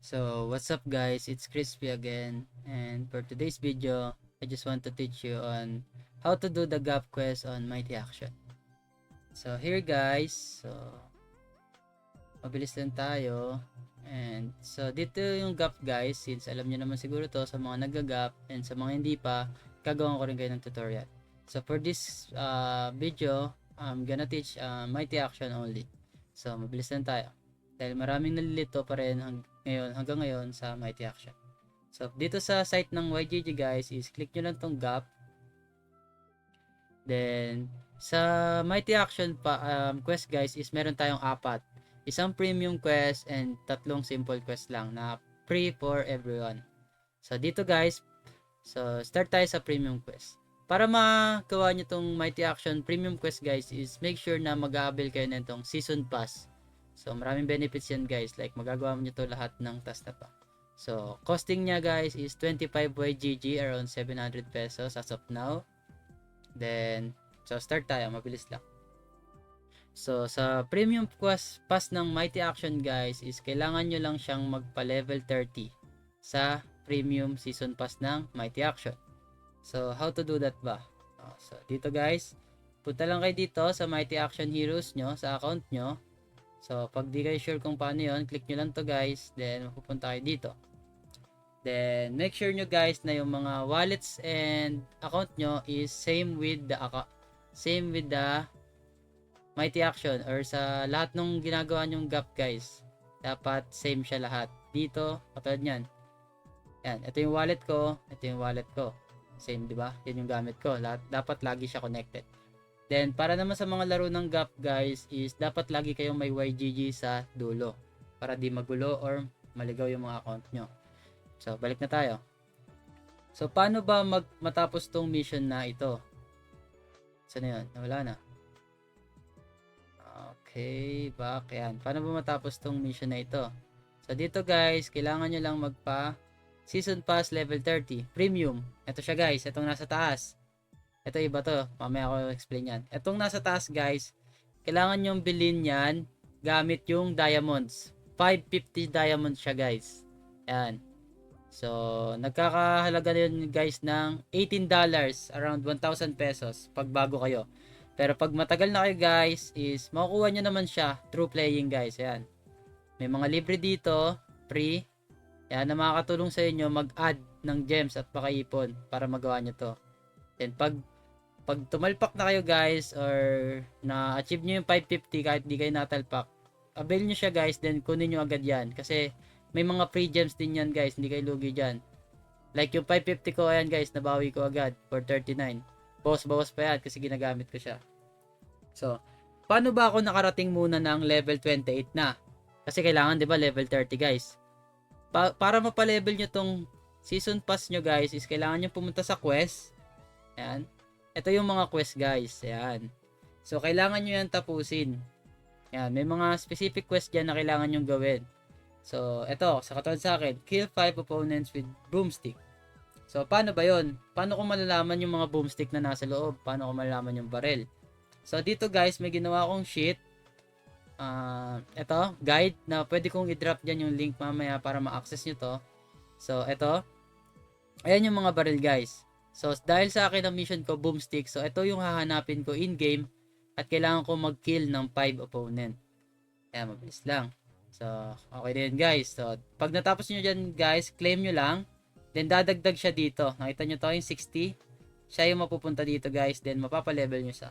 So what's up guys, it's Crispy again, and for today's video I just want to teach you on how to do the gap quest on Mighty Action. So here guys, mabilis lang tayo, and so dito yung gap guys, since alam niyo naman siguro to sa mga nagagap, and sa mga hindi pa, gagawin ko rin kayo ng tutorial. So for this video, I'm gonna teach Mighty Action only. So mabilis lang tayo dahil maraming nalilito pa rin hanggang ngayon sa Mighty Action. So dito sa site ng YGG guys, is click nyo lang tong gap. Then sa Mighty Action quest guys, is meron tayong apat. Isang premium quest and tatlong simple quest lang na free for everyone. So dito guys, so start tayo sa premium quest. Para magawa nyo tong Mighty Action premium quest guys, is make sure na mag-aabil kayo nitong season pass. So maraming benefits yan guys, like magagawa mo nyo to lahat ng task na to. So costing nya guys is 25 YGG, around 700 pesos as of now. Then so start tayo, mabilis lang. So sa premium quest pass ng Mighty Action guys, is kailangan nyo lang siyang magpa level 30 sa premium season pass ng Mighty Action. So how to do that ba? So dito guys, punta lang kayo dito sa Mighty Action Heroes nyo, sa account nyo. So pag di kayo sure kung paano yon, click nyo lang to guys, then pupunta kayo dito. Then make sure nyo guys na yung mga wallets and account nyo is same with the Mighty Action, or sa lahat ng ginagawa nyong gap guys, dapat same siya lahat. Dito, katulad nyan. Yan, ito yung wallet ko, ito yung wallet ko. Same, di ba? Yan yung gamit ko. Dapat lagi siya connected. Then, para naman sa mga laro ng gap guys, is dapat lagi kayong may YGG sa dulo. Para di magulo or maligaw yung mga account nyo. So, balik na tayo. So, paano ba matapos tong mission na ito? Saan na yun? Nawala na. Okay, back. Yan. Paano ba matapos tong mission na ito? So, dito guys, kailangan nyo lang magpa Season Pass level 30. Premium. Ito siya guys. Itong nasa taas. Ito iba to. Mamaya ako explain yan. Itong nasa taas guys, kailangan nyo bilhin yan gamit yung diamonds. 550 diamonds siya guys. Yan. So, nagkakahalaga na yun guys ng $18. Around 1,000 pesos pag bago kayo. Pero pag matagal na kayo guys, is makukuha nyo naman siya through playing guys. Ayan. May mga libre dito, free. Ayan, na makakatulong sa inyo mag-add ng gems at pakaipon para magawa nyo to. Then pag tumalpak na kayo guys, or na-achieve nyo yung 550 kahit di kayo natalpak, avail nyo siya guys, then kunin nyo agad yan. Kasi may mga free gems din yan guys, hindi kayo lugi dyan. Like yung 550 ko, ayan guys, nabawi ko agad for 39. Bawas pa yan kasi ginagamit ko siya. So, paano ba ako nakarating muna ng level 28 na? Kasi kailangan 'di ba level 30 guys. Para mapa-level nyo tong season pass nyo guys, is kailangan nyo pumunta sa quest. Ayan. Ito yung mga quest guys. Ayan. So, kailangan nyo yan tapusin. Ayan. May mga specific quest dyan na kailangan nyo gawin. So, ito, sa katulad sa akin, kill 5 opponents with broomstick. So, paano ba yon? Paano ko malalaman yung mga boomstick na nasa loob? Paano ko malalaman yung barrel? So, dito guys, may ginawa akong sheet. Ito, guide na pwede kong i-drop dyan yung link mamaya para ma-access nyo to. So, ito. Ayan yung mga barrel guys. So, dahil sa akin ang mission ko, boomstick. So, ito yung hahanapin ko in-game. At kailangan ko mag-kill ng 5 opponent. Ayan, mabilis lang. So, okay din guys. So, pag natapos nyo dyan guys, claim nyo lang. Then dadagdag siya dito. Nakita nyo to yung 60. Siya yung mapupunta dito guys. Then mapapa-level nyo siya.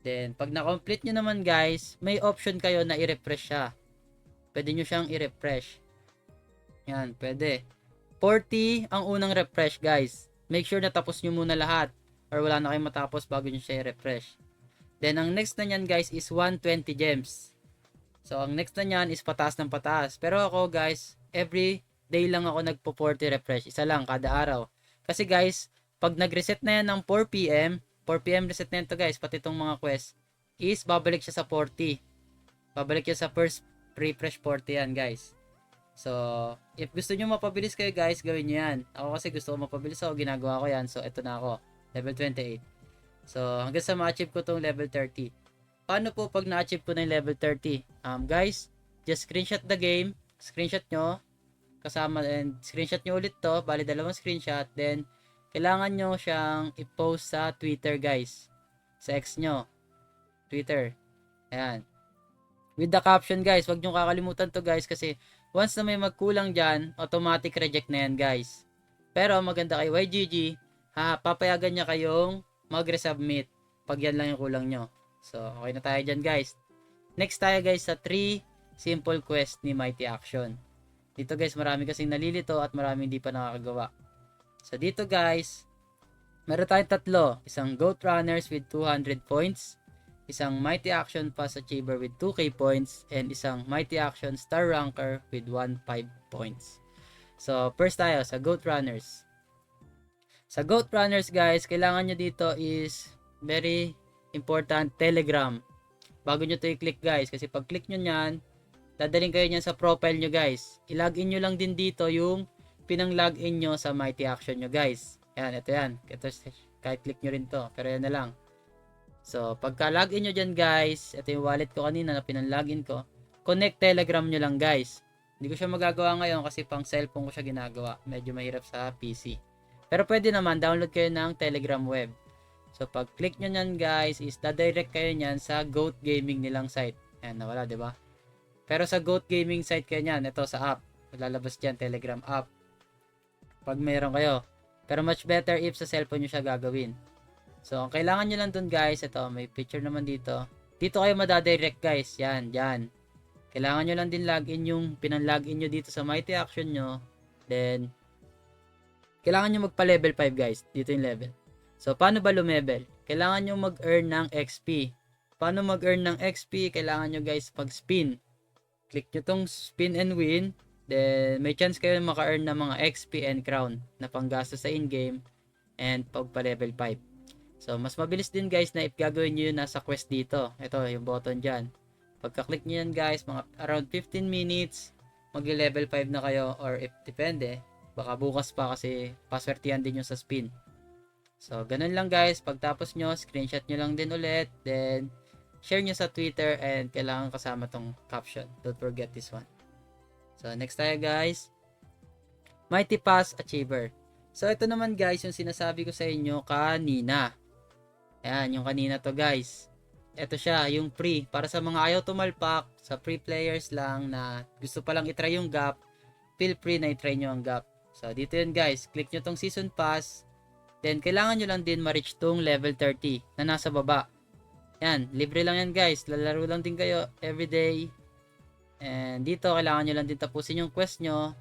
Then pag na-complete nyo naman guys, may option kayo na i-refresh siya. Pwede nyo siyang i-refresh. Yan, pwede. 40 ang unang refresh guys. Make sure na tapos nyo muna lahat. Or wala na kayong matapos bago nyo siya i-refresh. Then ang next na nyan guys is 120 gems. So ang next na nyan is pataas ng pataas. Pero ako guys, every day lang ako nagpo-40 refresh. Isa lang kada araw. Kasi guys, pag nag-reset na yan ng 4 PM reset na yan to guys, pati itong mga quest, is babalik siya sa 40. Babalik siya sa first refresh 40 yan guys. So, if gusto nyo mapabilis kayo guys, gawin nyo yan. Ako kasi gusto ko mapabilis ako, ginagawa ko yan. So, ito na ako. Level 28. So, hanggang sa ma-achieve ko tong level 30. Paano po pag na-achieve ko na yung level 30? Guys, just screenshot the game. Screenshot nyo. kasama, and screenshot nyo ulit to, bali dalawang screenshot, then kailangan nyo siyang i-post sa Twitter guys, sa X nyo, Twitter. Ayan. With the caption guys, wag nyo kakalimutan to guys, kasi once na may magkulang dyan, automatic reject na yan guys. Pero maganda kay YGG, papayagan niya kayong mag-resubmit pag yan lang yung kulang nyo. So, okay na tayo dyan guys. Next tayo guys sa 3 simple quest ni Mighty Action. Dito guys, marami kasing nalilito at marami hindi pa nakakagawa. So, dito guys, meron tayong tatlo. Isang Goat Runners with 200 points, isang Mighty Action Pass Achiever with 2k points, and isang Mighty Action Star Ranker with 1.5 points. So, first tayo sa Goat Runners. Sa Goat Runners guys, kailangan nyo dito is very important Telegram. Bago nyo to i-click guys, kasi pag click nyo nyan, dadaling kayo nyan sa profile nyo guys. I-login nyo lang din dito yung pinang-login nyo sa Mighty Action nyo guys. Ayan, ito yan. Ito, kahit click nyo rin to, pero yan na lang. So, pagka login nyo dyan guys, ito yung wallet ko kanina na pinang-login ko, connect Telegram nyo lang guys. Hindi ko siya magagawa ngayon kasi pang cellphone ko siya ginagawa. Medyo mahirap sa PC. Pero pwede naman, download kayo ng Telegram web. So, pag click nyo nyan guys, is dadirect kayo nyan sa Goat Gaming nilang site. Ayan, nawala, ba diba? Pero sa Goat Gaming site kayo nyan, ito sa app. Lalabas dyan, Telegram app. Pag mayroon kayo. Pero much better if sa cellphone nyo siya gagawin. So, ang kailangan nyo lang dun guys, ito, may picture naman dito. Dito kayo madadirect guys, yan, dyan. Kailangan nyo lang din login yung pinang-login nyo dito sa Mighty Action nyo. Then, kailangan nyo magpa-level 5 guys. Dito yung level. So, paano ba lumevel? Kailangan nyo mag-earn ng XP. Paano mag-earn ng XP? Kailangan nyo guys pag-spin. Click nyo tong spin and win. Then, may chance kayo maka-earn ng mga XP and crown na panggasto sa in-game and pagpa-level 5. So, mas mabilis din guys na if gagawin nyo yun nasa quest dito. Ito, yung button dyan. Pagka-click nyo yan guys, mga around 15 minutes, mag-level 5 na kayo, or if depende, baka bukas pa kasi paswertihan din yung sa spin. So, ganun lang guys. Pagtapos nyo, screenshot nyo lang din ulit. Then, share nyo sa Twitter and kailangan kasama tong caption. Don't forget this one. So, next tayo guys. Mighty Pass Achiever. So, ito naman guys, yung sinasabi ko sa inyo kanina. Ayan, yung kanina to guys. Ito siya, yung free. Para sa mga ayaw tumalpak, sa free players lang na gusto palang itry yung gap, feel free na itry nyo ang gap. So, dito yun guys. Click nyo tong Season Pass. Then, kailangan nyo lang din ma-reach tong level 30 na nasa baba. Yan, libre lang yan guys. Lalaro lang din kayo everyday. And dito, kailangan nyo lang din tapusin yung quest nyo.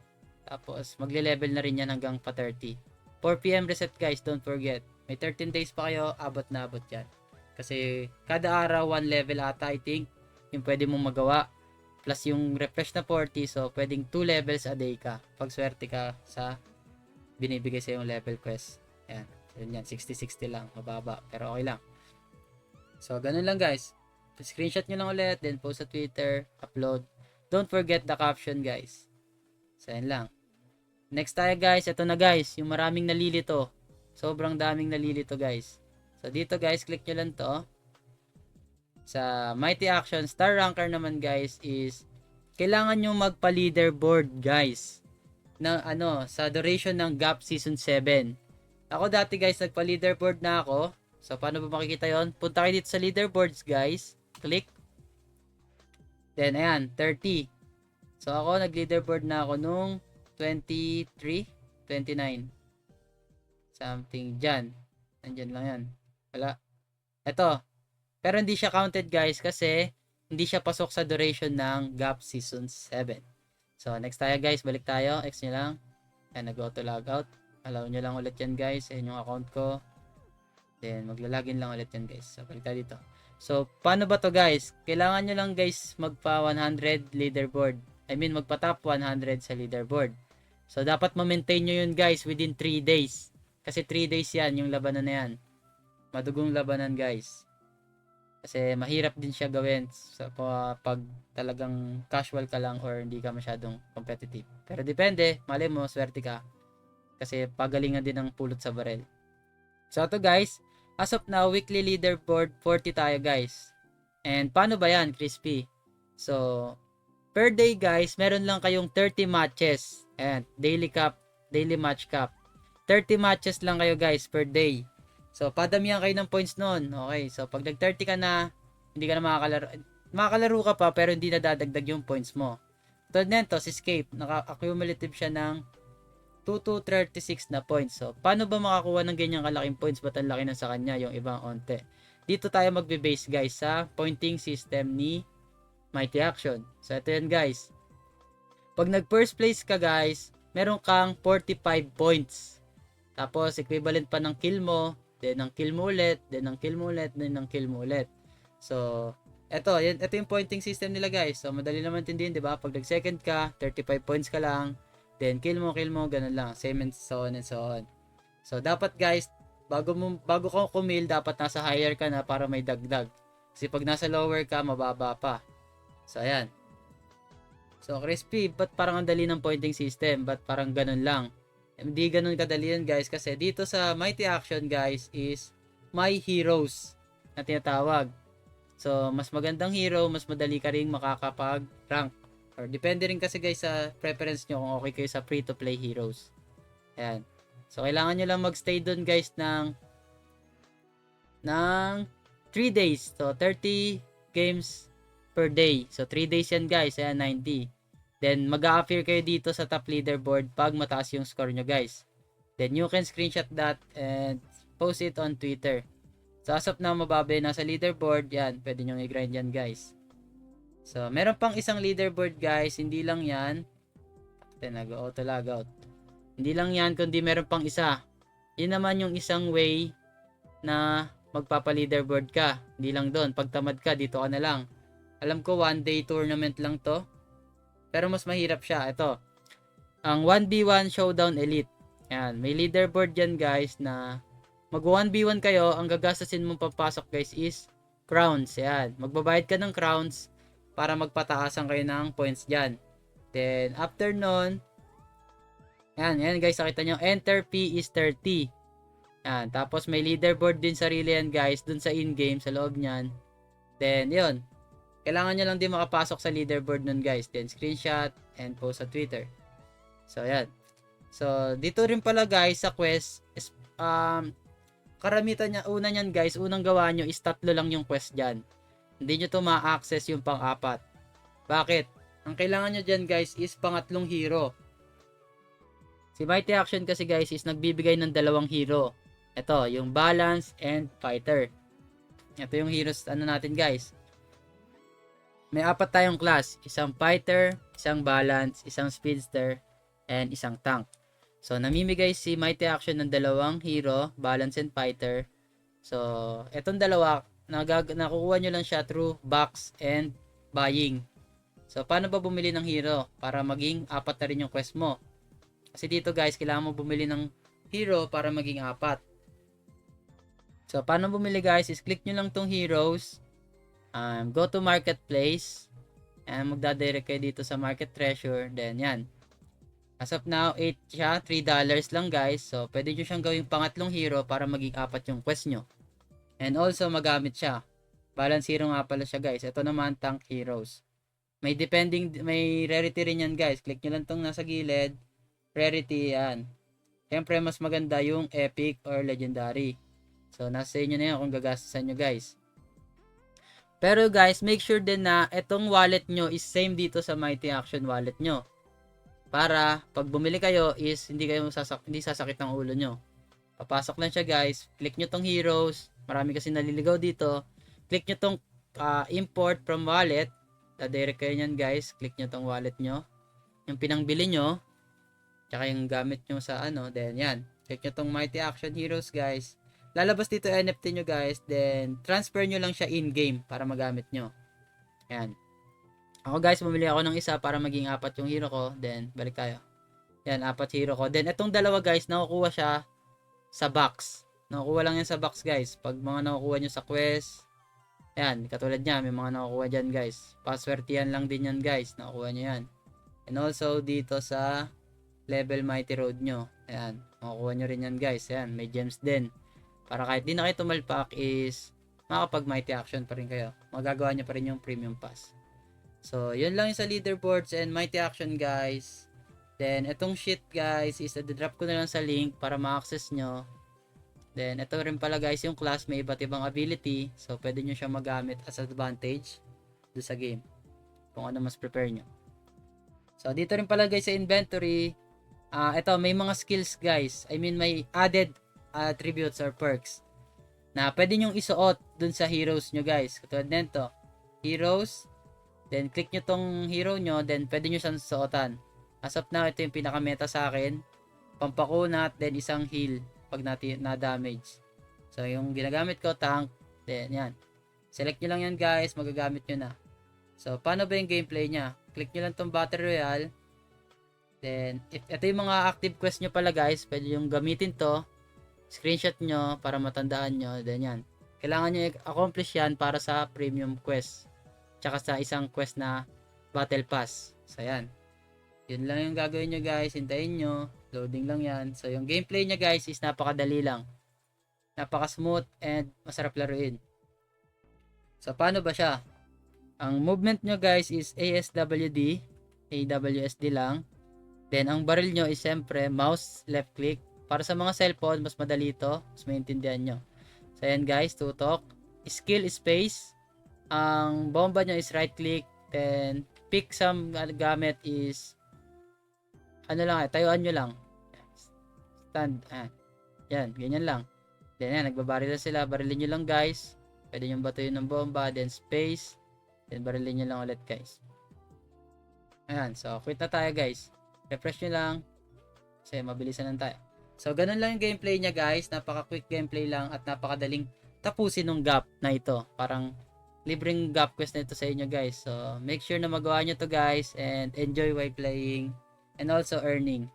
Tapos, magle-level na rin yan hanggang pa 30. 4 PM reset guys, don't forget. May 13 days pa kayo, abot na abot yan. Kasi, kada araw, 1 level ata, I think, yung pwede mong magawa. Plus yung refresh na 40, so pwedeng 2 levels a day ka. Pag swerte ka sa binibigay sa yung level quest. Yan. Yan, 60-60 lang. Mababa. Pero okay lang. So, ganun lang guys. Screenshot nyo lang ulit. Then, post sa Twitter. Upload. Don't forget the caption guys. So, yan lang. Next tayo guys. Ito na guys. Yung maraming nalilito. Sobrang daming nalilito guys. So, dito guys. Click nyo lang to. Sa Mighty Action Star Ranker naman guys is kailangan nyo magpa-leaderboard guys. Na sa duration ng GAP Season 7. Ako dati guys, nagpa-leaderboard na ako. So, paano ba makikita yon? Punta kayo dito sa leaderboards guys. Click. Then, ayan, 30. So, ako, nag-leaderboard na ako nung 23, 29. Something dyan. Nandyan lang yan. Wala. Ito. Pero hindi siya counted guys kasi hindi siya pasok sa duration ng GAP Season 7. So, next tayo guys. Balik tayo. X nyo lang. Ayan, nag-go to logout. Allow nyo lang ulit yan guys. Ayan yung account ko. Then, maglalagin lang ulit yan guys. So, balik tayo dito. So, paano ba to guys? Kailangan nyo lang guys magpa 100 leaderboard. I mean, magpa top 100 sa leaderboard. So, dapat ma-maintain nyo yun guys within 3 days. Kasi 3 days yan, yung labanan na yan. Madugong labanan guys. Kasi mahirap din siya gawin sa pag talagang casual ka lang or hindi ka masyadong competitive. Pero depende, malay mo, swerte ka. Kasi pagalingan din ang pulot sa barel. So ito guys, as of now, weekly leaderboard 40 tayo guys. And paano ba yan, Crispy? So, per day guys, meron lang kayong 30 matches Ayan, daily cap, daily match cap. 30 matches lang kayo guys per day. So, padamihan kayo ng points noon. Okay, so pag nag-30 ka na, hindi ka na makakalaro. Makakalaro ka pa pero hindi na dadagdag yung points mo. Tulad nito, si Escape, naka-accumulative siya ng 2 to 36 na points. So, paano ba makakuha ng ganyang kalaking points? Ba't ang laki na sa kanya yung ibang onte? Dito tayo magbe-base guys sa pointing system ni Mighty Action. So, ito yan guys. Pag nag-first place ka guys, meron kang 45 points. Tapos, equivalent pa ng kill mo, then ng kill mo ulit, then ng kill mo ulit, then ng kill mo ulit. So, ito yung pointing system nila guys. So, madali naman tindihin, di ba? Pag nag-second ka, 35 points ka lang. Then, kill mo, ganun lang. Same and so on and so on. So, dapat guys, bago ka kumil, dapat nasa higher ka na para may dagdag. Kasi pag nasa lower ka, mababa pa. So, ayan. So, Crispy, ba't parang ang dali ng pointing system? Ba't parang ganun lang? Hindi ganun kadali yan guys. Kasi dito sa Mighty Action guys is My Heroes na tinatawag. So, mas magandang hero, mas madali ka rin makakapag-rank. Or depende rin kasi guys sa preference nyo kung okay kayo sa free-to-play heroes. Ayan. So, kailangan nyo lang magstay doon guys ng 3 days. So, 30 games per day. So, 3 days yan guys. Ayan, 90. Then, mag-a-appear kayo dito sa top leaderboard pag mataas yung score nyo guys. Then, you can screenshot that and post it on Twitter. So, as of now, mababa na sa leaderboard. Yan, pwede nyo i-grind yan guys. So, meron pang isang leaderboard guys, hindi lang yan. Nag-auto logout. Hindi lang yan, kundi meron pang isa. Yun naman yung isang way na magpapa-leaderboard ka. Hindi lang doon, pag tamad ka, dito ka na lang. Alam ko, 1-day tournament lang to. Pero mas mahirap siya. Ito, ang 1v1 Showdown Elite. Yan, may leaderboard yan guys na mag 1v1 kayo, ang gagastasin mong papasok guys is crowns. Yan, magbabayad ka ng crowns para magpataasan kayo ng points dyan. Then, after nun, yan guys, nakita nyo, enter P is 30. Yan, tapos may leaderboard din sarili yan guys, dun sa in-game, sa loob nyan. Then, yun, kailangan nyo lang din makapasok sa leaderboard nun guys. Then, screenshot and post sa Twitter. So, yan. So, dito rin pala guys, sa quest, karamitan niya, una nyan guys, unang gawa nyo is 3 lang yung quest dyan. Hindi nyo to ma-access yung pang-4. Bakit? Ang kailangan nyo dyan guys is pangatlong hero. Si Mighty Action kasi guys is nagbibigay ng 2 hero. Ito, yung Balance and Fighter. Ito yung heroes natin guys. May 4 tayong class. Isang Fighter, isang Balance, isang Speedster, and isang Tank. So, namimigay si Mighty Action ng 2 hero, Balance and Fighter. So, etong dalawa, nakukuha nyo lang siya through box and buying. So, paano ba bumili ng hero para maging 4 na rin yung quest mo? Kasi dito guys, kailangan mo bumili ng hero para maging 4. So, paano bumili guys is click nyo lang tong heroes, go to marketplace, and magdadirect kayo dito sa market treasure. Then, yan. As of now, 8 siya, $3 lang guys. So, pwede nyo siyang gawing pangatlong hero para maging 4 yung quest nyo. And also, magamit siya. Balance hero nga pala siya guys. Ito naman, tank heroes. May rarity rin yan guys. Click nyo lang tong nasa gilid. Rarity, yan. Siyempre, mas maganda yung epic or legendary. So, nasa inyo na yan kung gagastasan nyo guys. Pero guys, make sure din na itong wallet nyo is same dito sa Mighty Action wallet nyo. Para, pag bumili kayo is hindi sasakit ang ulo nyo. Papasok lang siya guys. Click nyo tong heroes. Marami kasi naliligaw dito. Click nyo tong import from wallet. Dadirect kayo nyan guys. Click nyo tong wallet nyo. Yung pinangbili nyo. Tsaka yung gamit nyo sa Then yan. Click nyo tong Mighty Action Heroes guys. Lalabas dito NFT nyo guys. Then transfer nyo lang siya in-game para magamit nyo. Yan. Ako guys, bumili ako ng isa para maging 4 yung hero ko. Then balik tayo. Yan, 4 hero ko. Then itong dalawa guys, nakukuha siya sa box. Nakukuha lang yan sa box guys. Pag mga nakukuha nyo sa quest, ayan, katulad niya, may mga nakukuha dyan guys. Paswertihan lang din yan guys. Nakukuha nyo yan. And also dito sa level Mighty Road nyo. Ayan, makukuha nyo rin yan guys. Ayan, may gems din. Para kahit di na kayo tumalpak is makapag Mighty Action pa rin kayo. Magagawa nyo pa rin yung Premium Pass. So, yun lang yung sa leaderboards and Mighty Action guys. Then, itong sheet guys is drop ko na lang sa link para ma-access nyo. Then, ito rin pala guys yung class, may iba't ibang ability. So, pwede nyo siya magamit as advantage do sa game. Kung ano mas prepare nyo. So, dito rin pala guys sa inventory. Ito, may mga skills guys. I mean, may added attributes or perks na pwede nyong isuot dun sa heroes nyo guys. Katulad nito, heroes. Then, click nyo tong hero nyo. Then, pwede nyo siyang suotan. As of now, ito yung pinaka-meta sa akin. Pampakunat, then isang heal pag na-damage. So, yung ginagamit ko, tank. Then, yan. Select nyo lang yan guys. Magagamit nyo na. So, paano ba yung gameplay niya? Click nyo lang tong Battle Royale. Then, ito yung mga active quest nyo pala guys. Pwede yung gamitin to. Screenshot nyo para matandaan nyo. Then, yan. Kailangan nyo i-accomplish yan para sa premium quest. Tsaka sa isang quest na Battle Pass. So, yan. Yun lang yung gagawin nyo guys. Hintayin nyo. Loading lang yan. So, yung gameplay niya guys is napakadali lang. Napaka-smooth and masarap laruin. So, paano ba siya? Ang movement nyo guys is ASWD. AWSD lang. Then, ang barrel nyo is siyempre mouse left click. Para sa mga cellphone, mas madali ito. Mas maintindihan nyo. So, ayan guys, tutok. Skill space. Ang bomba nyo is right click. Then, pick some gamit is ano lang, tayuan nyo lang. Stand. Yan, ganyan lang. Then, yan, nagbabaril na sila. Barilin nyo lang guys. Pwede nyo batuyin ng bomba. Then, space. Then, barilin nyo lang ulit guys. Ayan, so, quit na tayo guys. Refresh nyo lang. Kasi, mabilisan lang tayo. So, ganun lang yung gameplay niya guys. Napaka-quick gameplay lang at napakadaling tapusin ng gap na ito. Parang, libreng gap quest na ito sa inyo guys. So, make sure na magawa nyo to guys. And, enjoy while playing. And also, earning.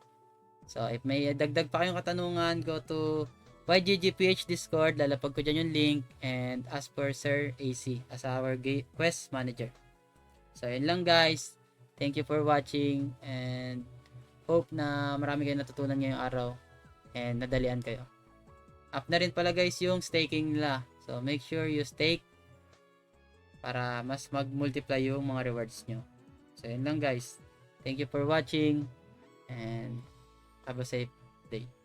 So, if may dagdag pa kayong katanungan, go to YGGPH Discord. Lalapag ko dyan yung link. And ask for Sir AC as our quest manager. So, yun lang guys. Thank you for watching. And hope na marami kayong natutunan ngayong araw. And nadalian kayo. Up na rin pala guys yung staking nila. So, make sure you stake para mas mag-multiply yung mga rewards nyo. So, yun lang guys. Thank you for watching. And have a safe day.